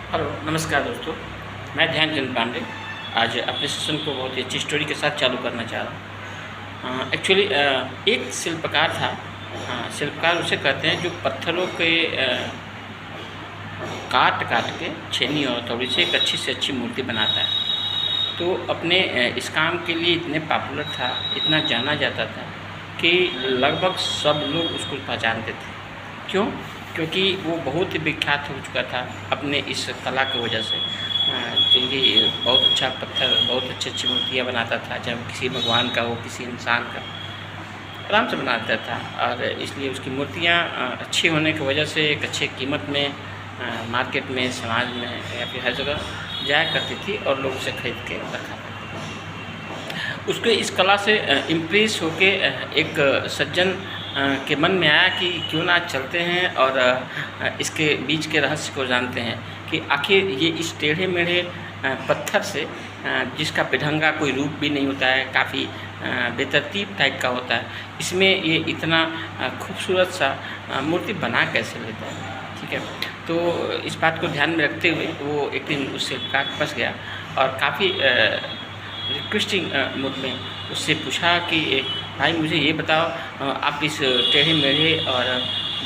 Hello, नमस्कार दोस्तों। मैं ध्यानचंद पांडे आज अपने सेशन को बहुत ही अच्छी स्टोरी के साथ चालू करना चाह रहा हूँ। एक्चुअली एक शिल्पकार था। शिल्पकार उसे कहते हैं जो पत्थरों के काट काट के छेनी और हथौड़ी से एक अच्छी से अच्छी मूर्ति बनाता है। तो अपने इस काम के लिए इतने पॉपुलर था, इतना जाना जाता था कि लगभग सब लोग उसको पहचानते थे। क्यों? क्योंकि वो बहुत ही विख्यात हो चुका था अपने इस कला की वजह से। क्योंकि बहुत अच्छा पत्थर, बहुत अच्छी मूर्तियाँ बनाता था, चाहे वो किसी भगवान का हो, किसी इंसान का, आराम से बनाता था। और इसलिए उसकी मूर्तियाँ अच्छी होने की वजह से एक अच्छे कीमत में मार्केट में, समाज में या फिर हर जगह जाया करती थी और लोग उसे खरीद के रखा करते। उसके इस कला से इम्प्रेस होके एक सज्जन के मन में आया कि क्यों ना चलते हैं और इसके बीच के रहस्य को जानते हैं कि आखिर ये इस टेढ़े मेढ़े पत्थर से, जिसका बेढंगा कोई रूप भी नहीं होता है, काफ़ी बेतरतीब टाइप का होता है, इसमें ये इतना खूबसूरत सा मूर्ति बना कैसे लेता है। ठीक है, तो इस बात को ध्यान में रखते हुए वो एक दिन उस शिल्पकार के पास गया और काफ़ी रिक्वेस्टिंग मूड में उससे पूछा कि भाई मुझे ये बताओ, आप इस टेढ़े मेढ़े और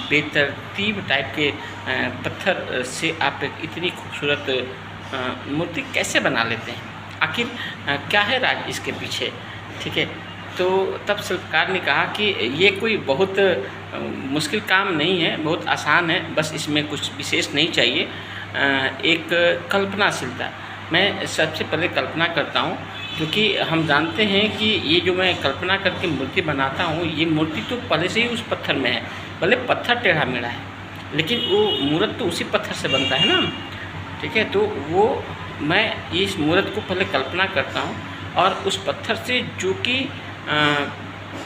बेतरतीब टाइप के पत्थर से आप एक इतनी खूबसूरत मूर्ति कैसे बना लेते हैं? आखिर क्या है राज इसके पीछे? ठीक है, तो तब शिल्पकार ने कहा कि ये कोई बहुत मुश्किल काम नहीं है, बहुत आसान है, बस इसमें कुछ विशेष नहीं चाहिए, एक कल्पनाशीलता। मैं सबसे पहले कल्पना करता हूँ, क्योंकि हम जानते हैं कि ये जो मैं कल्पना करके मूर्ति बनाता हूँ, ये मूर्ति तो पहले से ही उस पत्थर में है। भले पत्थर टेढ़ा मेढ़ा है, लेकिन वो मूर्त तो उसी पत्थर से बनता है ना। ठीक है, तो वो मैं इस मूर्त को पहले कल्पना करता हूँ और उस पत्थर से जो कि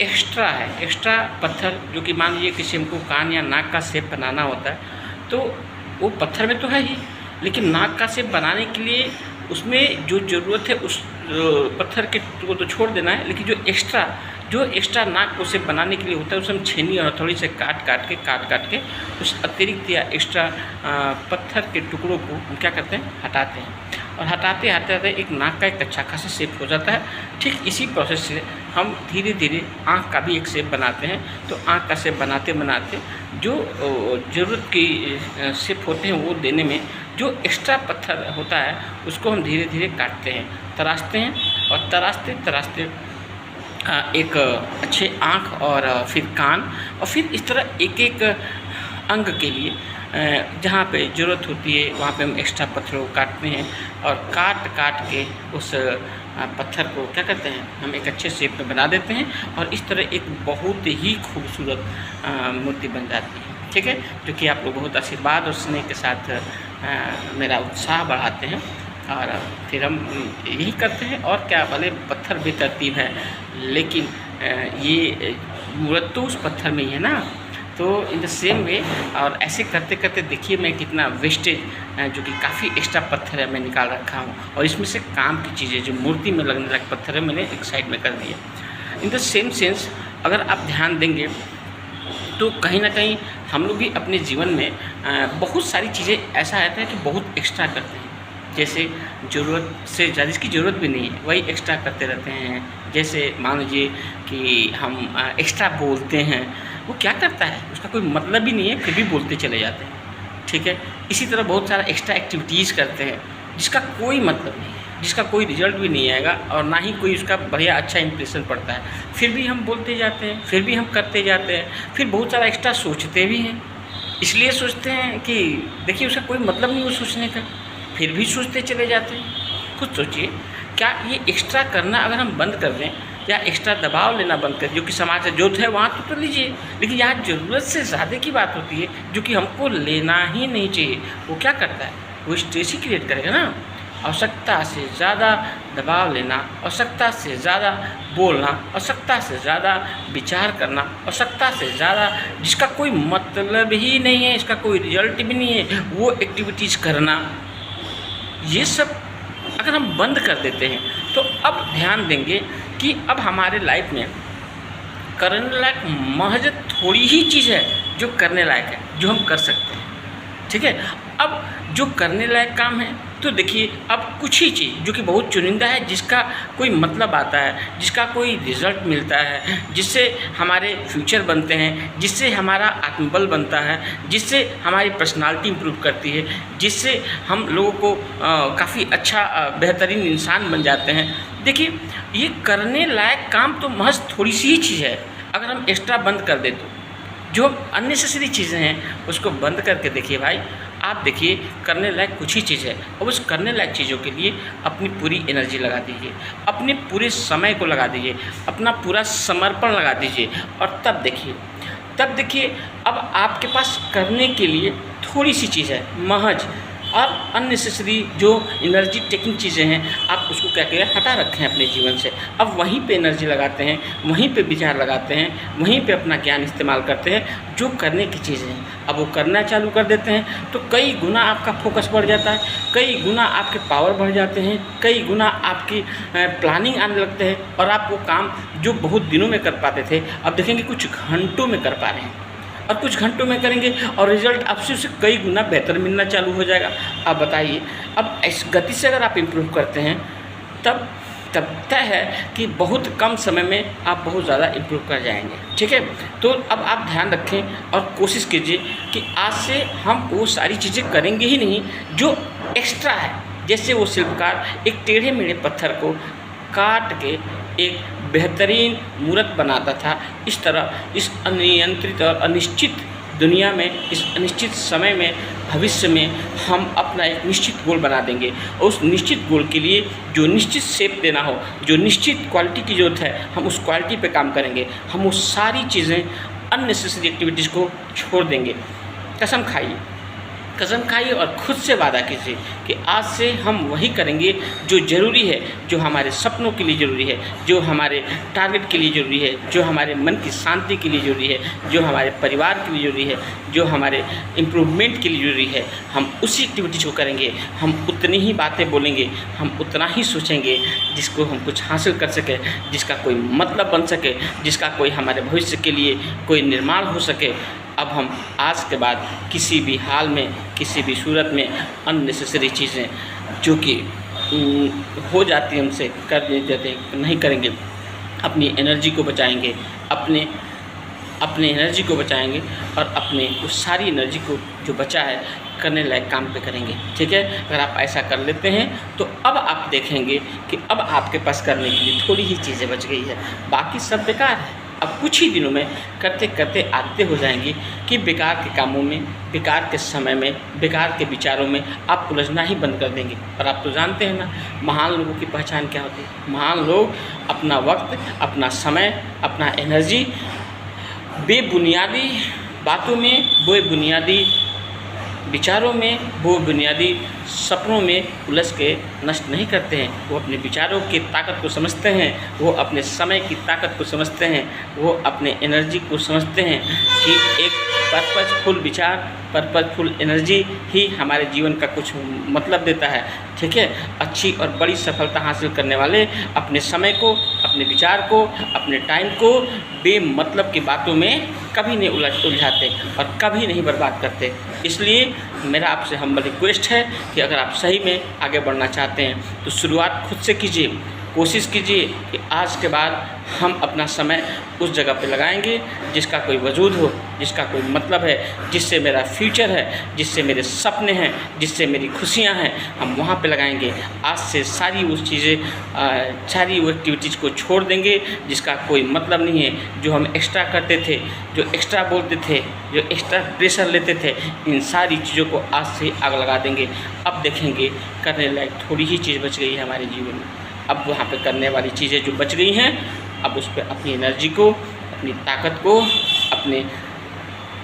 एक्स्ट्रा है, एक्स्ट्रा पत्थर, जो कि मान लीजिए किसी हमको कान या नाक का शेप बनाना होता है, तो वो पत्थर में तो है ही, लेकिन नाक का शेप बनाने के लिए उसमें जो ज़रूरत है उस पत्थर के को तो छोड़ देना है, लेकिन जो एक्स्ट्रा नाक को शेप बनाने के लिए होता है उसे हम छेनी और हथौड़ी से काट काट के उस अतिरिक्त या एक्स्ट्रा पत्थर के टुकड़ों को हम क्या करते हैं, हटाते हैं। और हटाते हटाते एक नाक का एक अच्छा खासा शेप हो जाता है। ठीक इसी प्रोसेस से हम धीरे धीरे आँख का भी एक शेप बनाते हैं। तो आँख का शेप बनाते बनाते जो ज़रूरत की शेप होते हैं वो देने में जो एक्स्ट्रा पत्थर होता है उसको हम धीरे धीरे काटते हैं, तराशते हैं, और तराशते तराशते एक अच्छे आँख और फिर कान, और फिर इस तरह एक एक अंग के लिए जहाँ पे ज़रूरत होती है वहाँ पे हम एक्स्ट्रा पत्थरों को काटते हैं और काट काट के उस पत्थर को क्या करते हैं, हम एक अच्छे शेप में बना देते हैं और इस तरह एक बहुत ही खूबसूरत मूर्ति बन जाती है। ठीक है, जो कि आप लोग बहुत आशीर्वाद और स्नेह के साथ मेरा उत्साह बढ़ाते हैं और फिर हम यही करते हैं। और क्या, भले पत्थर बेतरतीब है, लेकिन ये मूर्त तो उस पत्थर में ही है ना। तो इन द सेम वे, और ऐसे करते करते देखिए मैं कितना वेस्टेज जो कि काफ़ी एक्स्ट्रा पत्थर है मैं निकाल रखा हूँ, और इसमें से काम की चीज़ें जो मूर्ति में लगने लायक पत्थर है मैंने एक साइड में कर दिया। इन द सेम सेंस अगर आप ध्यान देंगे तो कहीं ना कहीं हम लोग भी अपने जीवन में बहुत सारी चीज़ें ऐसा रहता है कि बहुत एक्स्ट्रा करते हैं, जैसे ज़रूरत से ज़्यादा, जिसकी ज़रूरत भी नहीं है वही एक्स्ट्रा करते रहते हैं। जैसे मान लीजिए कि हम एक्स्ट्रा बोलते हैं, वो क्या करता है, उसका कोई मतलब ही नहीं है, फिर भी बोलते चले जाते हैं। ठीक है, इसी तरह बहुत सारा एक्स्ट्रा एक्टिविटीज़ करते हैं जिसका कोई मतलब नहीं है, जिसका कोई रिजल्ट भी नहीं आएगा और ना ही कोई उसका बढ़िया अच्छा इंप्रेशन पड़ता है, फिर भी हम बोलते जाते हैं, फिर भी हम करते जाते हैं। फिर बहुत सारा एक्स्ट्रा सोचते भी हैं, इसलिए सोचते हैं कि देखिए उसका कोई मतलब नहीं वो सोचने का, फिर भी सोचते चले जाते हैं। खुद सोचिए, क्या ये एक्स्ट्रा करना अगर हम बंद कर दें या एक्स्ट्रा दबाव लेना बंद कर, जो कि समाज से जरूरत है वहाँ तो लीजिए, लेकिन यहाँ ज़रूरत से ज़्यादा की बात होती है जो कि हमको लेना ही नहीं चाहिए, वो क्या करता है, वो स्ट्रेस ही क्रिएट करेगा ना। आवश्यकता से ज़्यादा दबाव लेना, आवश्यकता से ज़्यादा बोलना, आवश्यकता से ज़्यादा विचार करना, आवश्यकता से ज़्यादा जिसका कोई मतलब ही नहीं है, इसका कोई रिजल्ट भी नहीं है, वो एक्टिविटीज़ करना, ये सब अगर हम बंद कर देते हैं तो अब ध्यान देंगे कि अब हमारे लाइफ में करने लायक महज थोड़ी ही चीज़ है जो करने लायक है, जो हम कर सकते हैं। ठीक है, अब जो करने लायक काम है, तो देखिए अब कुछ ही चीज़ जो कि बहुत चुनिंदा है, जिसका कोई मतलब आता है, जिसका कोई रिज़ल्ट मिलता है, जिससे हमारे फ्यूचर बनते हैं, जिससे हमारा आत्मबल बनता है, जिससे हमारी पर्सनालिटी इम्प्रूव करती है, जिससे हम लोगों को काफ़ी अच्छा बेहतरीन इंसान बन जाते हैं। देखिए ये करने लायक काम तो महज थोड़ी सी ही चीज़ है। अगर हम एक्स्ट्रा बंद कर दें तो जो अननेसेसरी चीज़ें हैं उसको बंद करके देखिए भाई, आप देखिए करने लायक कुछ ही चीज़ है, और उस करने लायक चीज़ों के लिए अपनी पूरी एनर्जी लगा दीजिए, अपने पूरे समय को लगा दीजिए, अपना पूरा समर्पण लगा दीजिए, और तब देखिए अब आपके पास करने के लिए थोड़ी सी चीज़ है महज, और अननेसेसरी जो एनर्जी टेकिंग चीज़ें हैं आप उसको क्या करें, हटा रखें अपने जीवन से। अब वहीं पे एनर्जी लगाते हैं, वहीं पे विचार लगाते हैं, वहीं पे अपना ज्ञान इस्तेमाल करते हैं जो करने की चीज़ें हैं। अब वो करना चालू कर देते हैं तो कई गुना आपका फोकस बढ़ जाता है, कई गुना आपके पावर बढ़ जाते हैं, कई गुना आपकी प्लानिंग आने लगते हैं, और आप वो काम जो बहुत दिनों में कर पाते थे अब देखेंगे कुछ घंटों में कर पा रहे हैं, और कुछ घंटों में करेंगे और रिज़ल्ट आपसे उससे कई गुना बेहतर मिलना चालू हो जाएगा। आप बताइए, अब इस गति से अगर आप इम्प्रूव करते हैं तब तय है कि बहुत कम समय में आप बहुत ज़्यादा इम्प्रूव कर जाएंगे। ठीक है, तो अब आप ध्यान रखें और कोशिश कीजिए कि आज से हम वो सारी चीज़ें करेंगे ही नहीं जो एक्स्ट्रा है। जैसे वो शिल्पकार एक टेढ़े मेढ़े पत्थर को काट के एक बेहतरीन मूर्त बनाता था, इस तरह इस अनियंत्रित और अनिश्चित दुनिया में, इस अनिश्चित समय में, भविष्य में हम अपना एक निश्चित गोल बना देंगे, और उस निश्चित गोल के लिए जो निश्चित शेप देना हो, जो निश्चित क्वालिटी की ज़रूरत है, हम उस क्वालिटी पे काम करेंगे। हम वो सारी चीज़ें अननेसेसरी एक्टिविटीज़ को छोड़ देंगे। कसम खाइए और खुद से वादा कीजिए कि आज से हम वही करेंगे जो ज़रूरी है, जो हमारे सपनों के लिए ज़रूरी है, जो हमारे टारगेट के लिए ज़रूरी है, जो हमारे मन की शांति के लिए ज़रूरी है, जो हमारे परिवार के लिए ज़रूरी है, जो हमारे इम्प्रूवमेंट के लिए ज़रूरी है। हम उसी एक्टिविटीज़ को करेंगे, हम उतनी ही बातें बोलेंगे, हम उतना ही सोचेंगे जिसको हम कुछ हासिल कर सकें, जिसका कोई मतलब बन सके, जिसका कोई हमारे भविष्य के लिए कोई निर्माण हो सके। अब हम आज के बाद किसी भी हाल में, किसी भी सूरत में अननेसेसरी चीज़ें जो कि हो जाती हैं हमसे कर देते नहीं करेंगे। अपनी एनर्जी को बचाएंगे, अपने एनर्जी को बचाएंगे, और अपने उस सारी एनर्जी को जो बचा है करने लायक काम पे करेंगे। ठीक है, अगर आप ऐसा कर लेते हैं तो अब आप देखेंगे कि अब आपके पास करने के लिए थोड़ी ही चीज़ें बच गई है, बाकी सब बेकार है। अब कुछ ही दिनों में करते करते आदतें हो जाएंगी कि बेकार के कामों में, बेकार के समय में, बेकार के विचारों में आप उलझना ही बंद कर देंगे। और आप तो जानते हैं ना, महान लोगों की पहचान क्या होती है। महान लोग अपना वक्त, अपना समय, अपना एनर्जी बेबुनियादी बातों में, बेबुनियादी विचारों में, वो बुनियादी सपनों में उलझ के नष्ट नहीं करते हैं। वो अपने विचारों की ताकत को समझते हैं, वो अपने समय की ताकत को समझते हैं, वो अपने एनर्जी को समझते हैं कि एक पर्पजफुल विचार, पर्पजफुल एनर्जी ही हमारे जीवन का कुछ मतलब देता है। ठीक है, अच्छी और बड़ी सफलता हासिल करने वाले अपने समय को, अपने विचार को, अपने टाइम को बेमतलब की बातों में कभी नहीं उलझाते और कभी नहीं बर्बाद करते। इसलिए मेरा आपसे हम्बल रिक्वेस्ट है कि अगर आप सही में आगे बढ़ना चाहते हैं तो शुरुआत खुद से कीजिए। कोशिश कीजिए कि आज के बाद हम अपना समय उस जगह पे लगाएंगे जिसका कोई वजूद हो, जिसका कोई मतलब है, जिससे मेरा फ्यूचर है, जिससे मेरे सपने हैं, जिससे मेरी खुशियां हैं, हम वहाँ पे लगाएंगे। आज से सारी उस चीज़ें, सारी वो एक्टिविटीज़ को छोड़ देंगे जिसका कोई मतलब नहीं है। जो हम एक्स्ट्रा करते थे, जो एक्स्ट्रा बोलते थे, जो एक्स्ट्रा प्रेशर लेते थे, इन सारी चीज़ों को आज से आग लगा देंगे। अब देखेंगे करने लायक थोड़ी ही चीज़ बच गई है हमारे जीवन में। अब वहाँ पे करने वाली चीज़ें जो बच गई हैं, अब उस पर अपनी एनर्जी को, अपनी ताकत को, अपने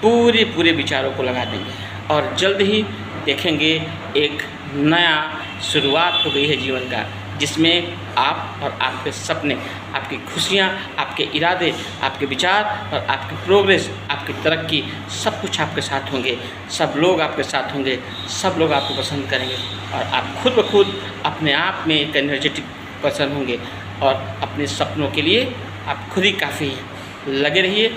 पूरे विचारों को लगा देंगे और जल्द ही देखेंगे एक नया शुरुआत हो गई है जीवन का, जिसमें आप और आपके सपने, आपकी खुशियाँ, आपके इरादे, आपके विचार और आपकी प्रोग्रेस, आपकी तरक्की, सब कुछ आपके साथ होंगे। सब लोग आपके साथ होंगे, सब लोग आपको पसंद करेंगे और आप खुद ब खुद अपने आप में एक एनर्जेटिक पर्सन होंगे और अपने सपनों के लिए आप खुद ही काफ़ी हैं। लगे रहिए,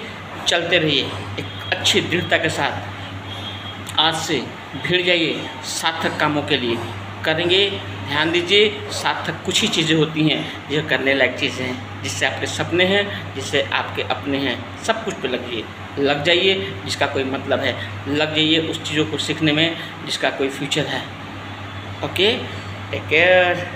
चलते रहिए एक अच्छी दृढ़ता के साथ। आज से भिड़ जाइए सार्थक कामों के लिए। करेंगे, ध्यान दीजिए, सार्थक कुछ ही चीज़ें होती हैं जो करने लायक चीज़ें हैं, जिससे आपके सपने हैं, जिससे आपके अपने हैं, सब कुछ पे लग जाइए जिसका कोई मतलब है, लग जाइए उस चीज़ों को सीखने में जिसका कोई फ्यूचर है। Okay, take care.